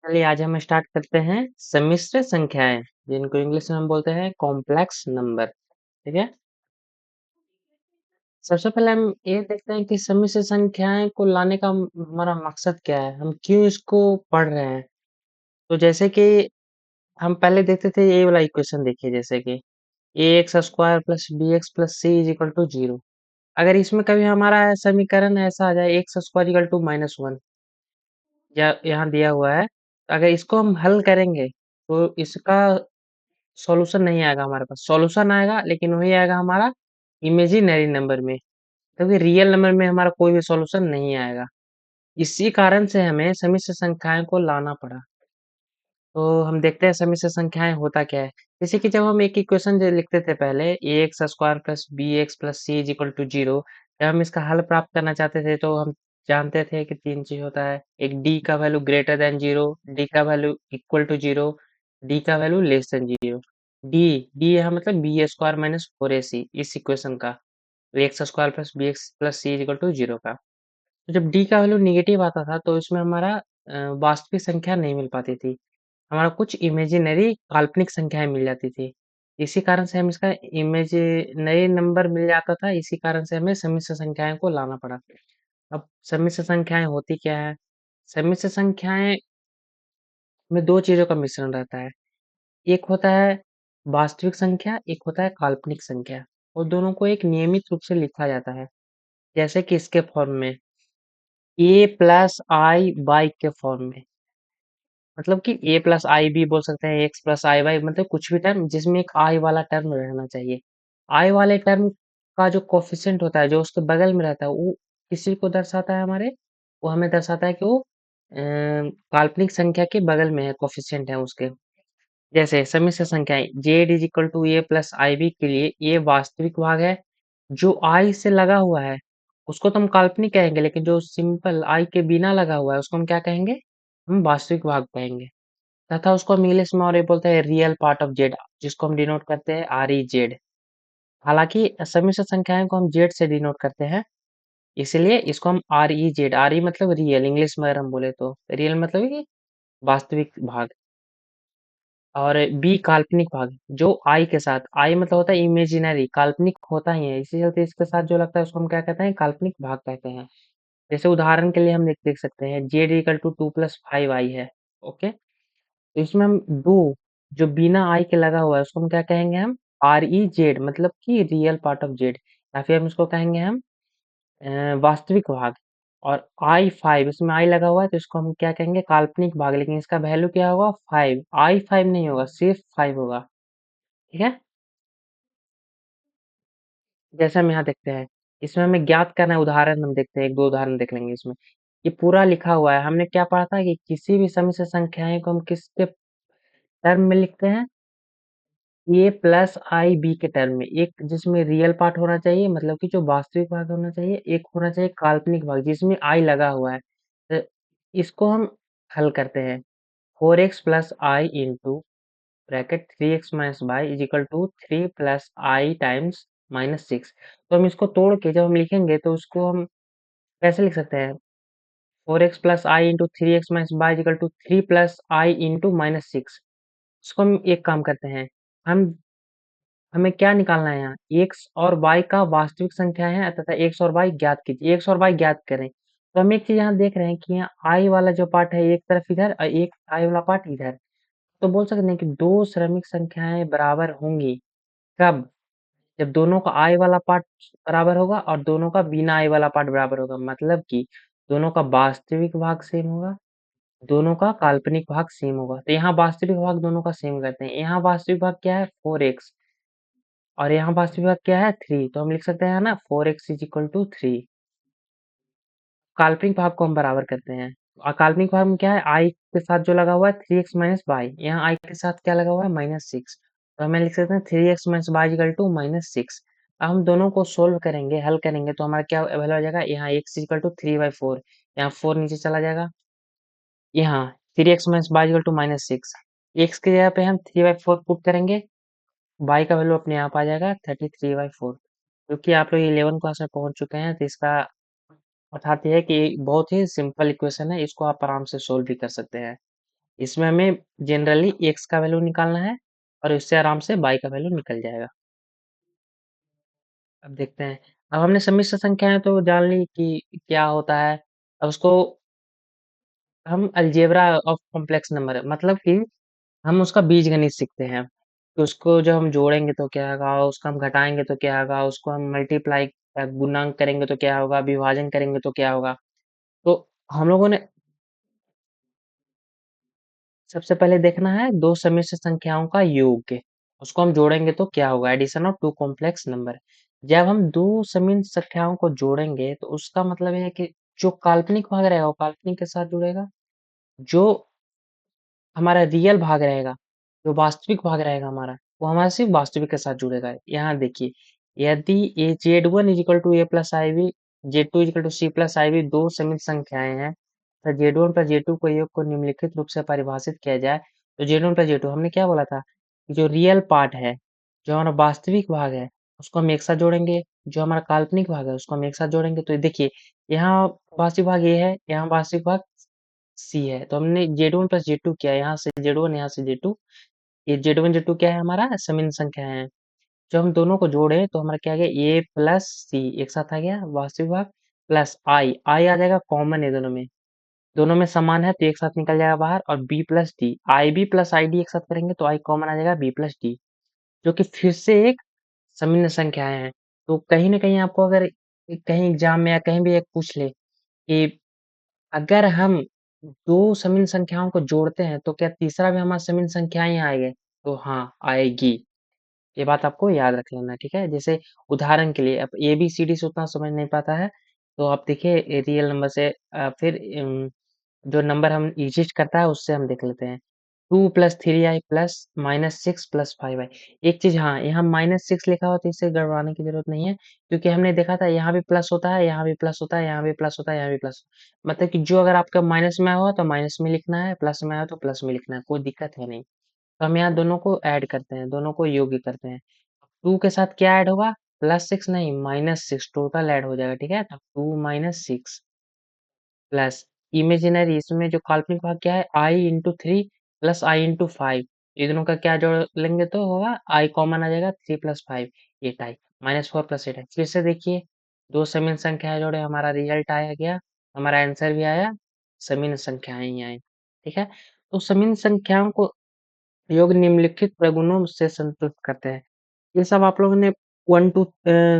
चलिए आज हम स्टार्ट करते हैं सम्मिश्र संख्याएं जिनको इंग्लिश में हम बोलते हैं कॉम्प्लेक्स नंबर। ठीक है। सबसे पहले हम ये देखते हैं कि सम्मिश्र संख्याएं को लाने का हमारा मकसद क्या है, हम क्यों इसको पढ़ रहे हैं। तो जैसे कि हम पहले देखते थे ये वाला इक्वेशन, देखिए जैसे कि a x square plus b x plus c is equal to zero. अगर इसमें कभी हमारा समीकरण ऐसा आ जाए एक्स स्क्वायर इक्वल टू -1 या यहाँ दिया हुआ है, तो अगर इसको हम हल करेंगे तो इसका सॉल्यूशन नहीं आएगा हमारे पास। सॉल्यूशन आएगा लेकिन वही आएगा हमारा इमेजिनरी नंबर में, क्योंकि रियल नंबर में हमारा कोई भी सॉल्यूशन नहीं आएगा। इसी कारण से हमें समिश्र संख्याएं को लाना पड़ा। तो हम देखते हैं समिश्र संख्याएं होता क्या है। जैसे कि जब हम एक इक्वेशन जो लिखते थे पहले, a x square plus b x plus c is equal to zero, जब हम इसका हल प्राप्त करना चाहते थे तो हम जानते थे कि तीन चीज होता है। एक डी का value greater than zero, d का value equal to zero, d का value less than zero. D d यहाँ मतलब b square minus four a c, इस इक्वेशन का x square plus b x plus c is equal to zero का। तो जब D का वैल्यू निगेटिव आता था तो इसमें हमारा वास्तविक संख्या नहीं मिल पाती थी, हमारा कुछ इमेजिनरी काल्पनिक संख्याएं मिल जाती थी। इसी कारण से हम इसका इमेजिनरी नंबर मिल जाता था, इसी कारण से हमें सम्मिश्र संख्याएं को लाना पड़ा। अब सम्मिश्र संख्याएं होती क्या है। सम्मिश्र संख्याएं में दो चीजों का मिश्रण रहता है। एक होता है वास्तविक संख्या, एक होता है काल्पनिक संख्या, और दोनों को एक नियमित रूप से लिखा जाता है। जैसे कि इसके फॉर्म में ए प्लस आई बाई के फॉर्म में, मतलब कि ए प्लस आई भी बोल सकते हैं, एक्स प्लस आई वाई, मतलब कुछ भी टर्म जिसमें एक आई वाला टर्म रहना चाहिए। आई वाले टर्म का जो कोफिशिएंट होता है, जो उसके बगल में रहता है, वो किसी को दर्शाता है हमारे, वो हमें दर्शाता है कि वो काल्पनिक संख्या के बगल में है, कोफिशिएंट है उसके। जैसे सम्मिश्र संख्याएं z is equal to A plus I b के लिए ये वास्तविक भाग है। जो आई से लगा हुआ है उसको तो हम काल्पनिक कहेंगे, लेकिन जो सिंपल आई के बिना लगा हुआ है उसको हम क्या कहेंगे, हम वास्तविक भाग कहेंगे। तथा उसको हम इंग्लिश में और ये बोलते हैं रियल पार्ट ऑफ जेड, जिसको हम डिनोट करते हैं आर ई जेड। हालांकि सम्मिश्र संख्याएं को हम जेड से डिनोट करते हैं, इसलिए इसको हम R E Z, R E मतलब रियल, इंग्लिश में अगर हम बोले तो रियल मतलब है कि वास्तविक भाग, और बी काल्पनिक भाग जो आई के साथ, आई मतलब होता है इमेजिनरी, काल्पनिक होता ही है, इसी चलते इसके साथ जो लगता है उसको हम क्या कहते हैं, काल्पनिक भाग कहते हैं। जैसे उदाहरण के लिए हम देख सकते हैं z equal to two plus five i है। ओके, तो इसमें हम दो जो बिना आई के लगा हुआ है उसको हम क्या कहेंगे, हम आर ई जेड मतलब कि रियल पार्ट ऑफ जेड, या फिर हम इसको कहेंगे हम वास्तविक भाग। और आई फाइव, इसमें आई लगा हुआ है तो इसको हम क्या कहेंगे, काल्पनिक भाग, लेकिन इसका वैल्यू क्या होगा, फाइव, आई फाइव नहीं होगा, सिर्फ फाइव होगा। ठीक है। जैसे हम यहाँ देखते हैं, इसमें हमें ज्ञात करना है, उदाहरण हम देखते हैं, एक दो उदाहरण देख लेंगे इसमें। ये पूरा लिखा हुआ है, हमने क्या पढ़ा था कि किसी भी समिश्र संख्याएं को हम किसके टर्म में लिखते हैं, ए प्लस आई बी के टर्म में। एक जिसमें रियल पार्ट होना चाहिए, मतलब कि जो वास्तविक भाग होना चाहिए, एक होना चाहिए काल्पनिक भाग जिसमें आई लगा हुआ है। तो इसको हम हल करते हैं, four x plus i into bracket three x minus y is equal to three plus i times minus six. तो हम इसको तोड़ के जब हम लिखेंगे तो उसको हम कैसे लिख सकते हैं, four x plus i into three x minus y is equal to three plus i into minus six. इसको हम एक काम करते हैं, हम हमें क्या निकालना है यहाँ, एक्स और वाई का वास्तविक संख्या है तथा एक्स और वाई ज्ञात कीजिए, एक्स और वाई ज्ञात करें। तो हम एक चीज यहाँ देख रहे हैं कि यहाँ आई वाला जो पार्ट है एक तरफ इधर और एक आई वाला पार्ट इधर। तो बोल सकते हैं कि दो श्रमिक संख्याएं बराबर होंगी कब, जब दोनों का आई वाला पार्ट बराबर होगा और दोनों का बिना आई वाला पार्ट बराबर होगा, मतलब कि दोनों का वास्तविक भाग सेम होगा, दोनों का काल्पनिक भाग सेम होगा। तो यहाँ वास्तविक भाग दोनों का सेम करते हैं, यहाँ वास्तविक भाग क्या है, फोर एक्स, और यहाँ वास्तविक भाग क्या है, थ्री। तो हम लिख सकते हैं ना, four x is equal to three. काल्पनिक भाग को हम बराबर करते हैं, और काल्पनिक भाग में क्या है, आई के साथ जो लगा हुआ है थ्री एक्स माइनस वाई, यहाँ आई के साथ क्या लगा हुआ है, माइनस सिक्स। तो हमें लिख सकते हैं three x minus y equal to minus six. अब हम दोनों को सोल्व करेंगे, हल करेंगे, तो हमारा क्या वैल्यू आ जाएगा, यहाँ x equal to three by four, यहाँ फोर नीचे चला जाएगा, यहाँ three x minus y equal to minus six, x की जगह पे हम थ्री बाई फोर पुट करेंगे, वाई का वैल्यू अपने आप आ जाएगा थर्टी थ्री बाई फोर। क्योंकि आप लोग 11 क्लास में पहुंच चुके हैं तो इसका अर्थात ये है कि बहुत ही सिंपल इक्वेशन है, इसको आप आराम से सोल्व भी कर सकते हैं। इसमें हमें जनरली एक्स का वैल्यू निकालना है और इससे आराम से वाई का वैल्यू निकल जाएगा। अब देखते हैं। अब हमने सम्मिश्र संख्याएं तो जान ली कि क्या होता है। अब उसको हम अलजेब्रा ऑफ कॉम्प्लेक्स नंबर मतलब कि हम उसका बीजगणित सीखते हैं। तो उसको जब हम जोड़ेंगे तो क्या होगा, उसको हम घटाएंगे तो क्या होगा, उसको हम मल्टीप्लाई गुणांक करेंगे तो क्या होगा, विभाजन करेंगे तो क्या होगा। तो हम लोगों ने सबसे पहले देखना है दो सम्मिश्र संख्याओं का योग। उसको हम जोड़ेंगे तो क्या होगा, addition of two complex number. जब हम दो सम्मिश्र संख्याओं को जोड़ेंगे तो उसका मतलब है कि जो काल्पनिक भाग रहेगा वो काल्पनिक के साथ जुड़ेगा, जो हमारा रियल भाग रहेगा, जो वास्तविक भाग रहेगा हमारा, वो हमारा सिर्फ वास्तविक के साथ जुड़ेगा। यहाँ देखिए, यदि A Z one equal to A plus I B, Z two equal to C plus I B दो समित संख्याएं हैं, तो Z one plus Z two को योग को निम्नलिखित रूप से परिभाषित किया जाए, तो Z one plus Z two हमने क्या बोला था कि जो रियल पार्ट है, जो हमारा वास्तविक भाग है, उसको हम एक साथ जोड़ेंगे, जो हमारा काल्पनिक भाग है उसको हम एक साथ जोड़ेंगे। तो देखिए, यहाँ वास्तविक भाग ए है, यहाँ वास्तविक भाग सी है, तो हमने Z1 प्लस Z2 किया, यहाँ से Z1 यहाँ से Z2। ये Z1 Z2 क्या है, हमारा समिन संख्या है। जब हम दोनों को जोड़े तो हमारा क्या आ गया, A प्लस सी एक साथ आ गया वास्तविक भाग, प्लस आई आ जाएगा कॉमन है दोनों में समान है तो एक साथ निकल जाएगा बाहर, और B plus d, i b plus i d एक साथ करेंगे तो आई कॉमन आ जाएगा B प्लस डी, जो कि फिर से एक समिन संख्याएं हैं। तो कहीं ना कहीं आपको अगर कहीं एग्जाम में या कहीं भी एक पूछ ले कि अगर हम दो समीन संख्याओं को जोड़ते हैं तो क्या तीसरा भी हमारा समीन संख्या ही आएगा, तो हाँ आएगी। ये बात आपको याद रख लेना, ठीक है। जैसे उदाहरण के लिए अब ए बी सी डी से उतना समझ नहीं पाता है, तो आप देखिए रियल नंबर से फिर जो नंबर हम एग्जिस्ट करता है उससे हम देख लेते हैं। 2 + 3i प्लस -6 + 5i। एक चीज, हाँ यहाँ -6 लिखा हुआ तो इससे गड़बड़ाने की जरूरत नहीं है, क्योंकि हमने देखा था यहाँ भी प्लस होता है, यहाँ भी प्लस होता है, यहाँ भी प्लस होता है, यहाँ भी प्लस। मतलब कि जो अगर आपका माइनस में हुआ तो माइनस में लिखना है, प्लस में आया तो प्लस में लिखना है, कोई दिक्कत है नहीं। तो हम यहाँ दोनों को ऐड करते हैं, दोनों को योग्य करते हैं। 2 के साथ क्या ऐड होगा, +6 नहीं -6 टोटल ऐड हो जाएगा, ठीक है। तो 2 - 6 प्लस इमेजिनरी, इसमें जो काल्पनिक भाग क्या है, i×3 प्लस i×5। ये दोनों का क्या जोड़ लेंगे तो होगा, i कॉमन आ जाएगा, 3 + 5 8i, -4 + 8i। फिर से देखिए, दो समीन संख्याएं जोड़े, हमारा रिजल्ट आया गया, हमारा आंसर भी आया, समीन संख्याएं ही आई, ठीक है। तो समीन संख्याओं को योग निम्नलिखित प्रगुणों से संतुष्ट करते हैं। ये सब आप लोगों ने 1 2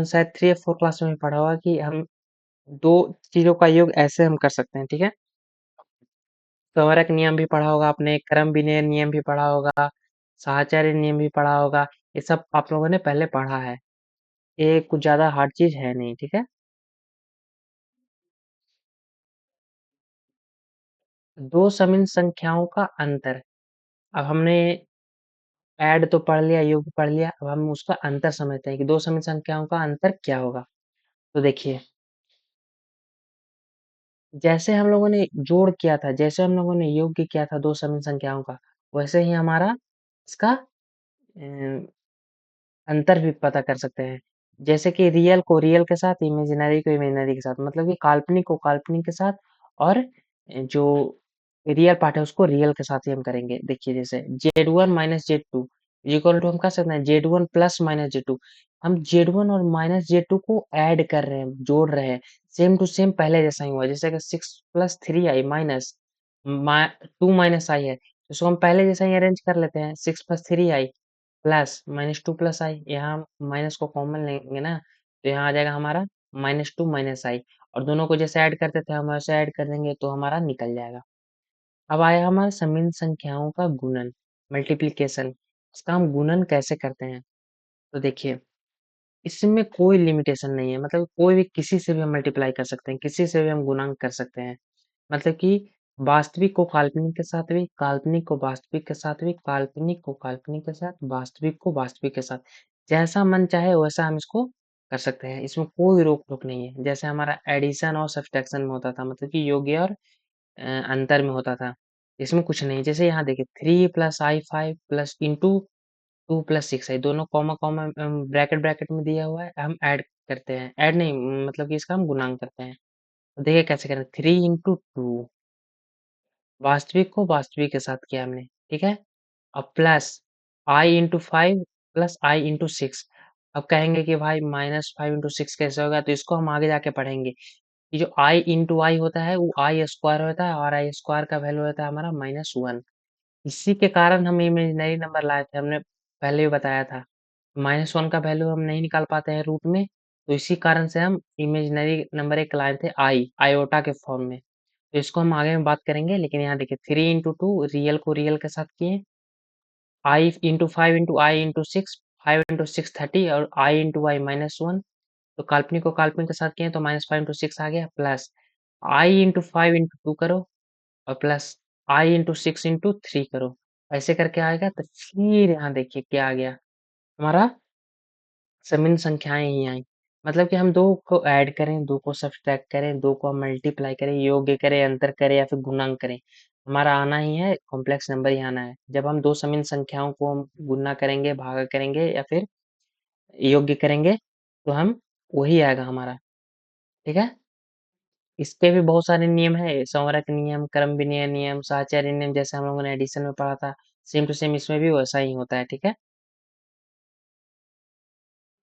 शायद 3 या 4 क्लास में पढ़ा होगा कि हम दो चीजों का योग ऐसे हम कर सकते हैं, ठीक है। त्वरक नियम भी पढ़ा होगा आपने, क्रम विनय नियम भी पढ़ा होगा, साहचर्य नियम भी पढ़ा होगा। ये सब आप लोगों ने पहले पढ़ा है, ये कुछ ज्यादा हार्ड चीज है नहीं, ठीक है। दो समीन संख्याओं का अंतर। अब हमने ऐड तो पढ़ लिया, योग पढ़ लिया, अब हम उसका अंतर समझते हैं कि दो समीन संख्याओं का अंतर क्या होगा। तो देखिए, जैसे हम लोगों ने जोड़ किया था, जैसे हम लोगों ने योग किया था दो समीन संख्याओं का, वैसे ही हमारा इसका अंतर भी पता कर सकते हैं। जैसे कि रियल को रियल के साथ, इमेजिनरी को इमेजिनरी के साथ, मतलब कि काल्पनिक को काल्पनिक के साथ, और जो रियल पार्ट है उसको रियल के साथ ही हम करेंगे। देखिए जैसे Z1 - Z2 इक्वल टू हम कर सकते हैं Z1 + -Z2। हम Z1 और -Z2 को ऐड कर रहे हैं, जोड़ रहे हैं, सेम टू सेम पहले जैसा ही हुआ। जैसे कि 6 + 3i माइनस 2 - i है, तो इसको हम पहले जैसा ही अरेंज कर लेते हैं, 6 + 3i प्लस -2 + i, यहाँ माइनस को कॉमन लेंगे ना, तो यहाँ आ जाएगा हमारा -2 - i, और दोनों को जैसे ऐड करते थे हम वैसे ऐड कर देंगे तो हमारा निकल जाएगा। अब आया हमारा समीन संख्याओं का गुणन, मल्टीप्लीकेशन। इसका हम गुणन कैसे करते हैं, तो देखिए, इसमें कोई लिमिटेशन नहीं है, मतलब कोई भी किसी से भी हम मल्टीप्लाई कर सकते हैं, किसी से भी हम गुणांक कर सकते हैं। मतलब कि वास्तविक को काल्पनिक के साथ भी, काल्पनिक को वास्तविक के साथ भी, काल्पनिक को काल्पनिक के साथ, वास्तविक को वास्तविक के साथ, जैसा मन चाहे वैसा हम इसको कर सकते हैं। इसमें कोई रोक टोक नहीं है। जैसे हमारा एडिशन और सब्ट्रैक्शन में होता था, मतलब कि योग्य और अंतर में होता था, इसमें कुछ नहीं। जैसे यहाँ देखिए, 3 + i5 प्लस इंटू 2 + 6i, दोनों कॉमा कॉमा ब्रैकेट ब्रैकेट में दिया हुआ है, हम ऐड करते हैं, ऐड नहीं मतलब कि इसका हम गुणांक करते हैं। तो देखिए कैसे करें, 3 × 2 वास्तविक को वास्तविक के साथ किया हमने, ठीक है? अब plus i into 5 plus i into 6। अब कहेंगे कि भाई -5 इंटू 6 कैसे होगा? तो इसको हम आगे जाके पढ़ेंगे। ये जो आई इंटू आई होता है वो आई स्क्वायर होता है और आई स्क्वायर का वैल्यू होता है हमारा -1। इसी के कारण हम इमेजिनरी नंबर लाए थे, हमने पहले भी बताया था। -1 का वैल्यू हम नहीं निकाल पाते हैं रूट में, तो इसी कारण से हम इमेजिनरी नंबर एक लाए थे आई, आयोटा के फॉर्म में। तो इसको हम आगे में बात करेंगे, लेकिन यहाँ देखिए 3 इंटू 2 रियल को रियल के साथ किए, आई इंटू 5 इंटू आई इंटू 6, 5 इंटू 6 30 और आई इंटू आई -1। तो काल्पनिक को काल्पनिक के साथ किए तो -5 इंटू 6 आ गया, प्लस आई इंटू 5 इंटू 2 करो और प्लस आई इंटू 6 इंटू 3 करो। ऐसे करके आएगा, तो फिर यहाँ देखिए क्या आ गया हमारा, समीन संख्याएं ही आई। मतलब कि हम दो को ऐड करें, दो को सब्सट्रैक्ट करें, दो को हम मल्टीप्लाई करें, योग्य करें, अंतर करें या फिर गुणन करें, हमारा आना ही है कॉम्प्लेक्स नंबर ही आना है। जब हम दो समीन संख्याओं को हम गुणा करेंगे, भागा करेंगे या फिर योग्य करेंगे, तो हम वही आएगा हमारा, ठीक है? इसके भी बहुत सारे नियम है, संवरक नियम, क्रम विनिमय नियम, साहचर्य नियम, जैसे हम लोगों ने एडिशन में पढ़ा था। सेम टू सेम इसमें भी वैसा ही होता है, ठीक है?